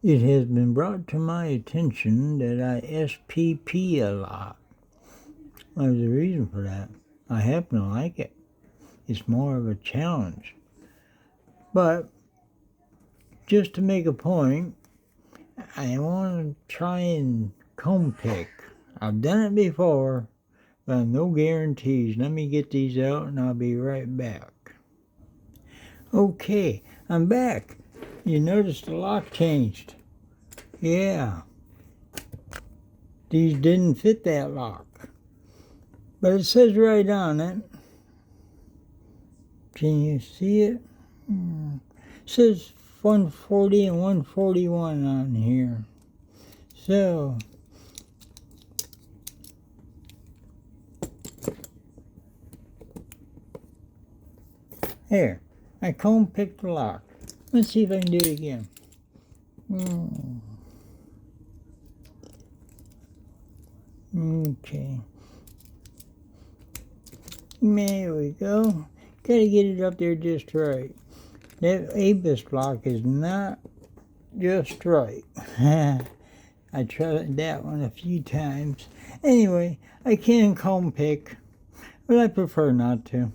It has been brought to my attention that I SPP a lot. There's a reason for that. I happen to like it. It's more of a challenge. But just to make a point, I want to try and comb pick. I've done it before, but no guarantees. Let me get these out and I'll be right back. Okay, I'm back. You noticed the lock changed. Yeah. These didn't fit that lock. But it says right on it. Can you see it? It says 140 and 141 on here. So, there. I comb picked the lock. Let's see if I can do it again. Okay. There we go. Gotta get it up there just right. That ABUS block is not just right. I tried that one a few times. Anyway, I can comb pick, but I prefer not to.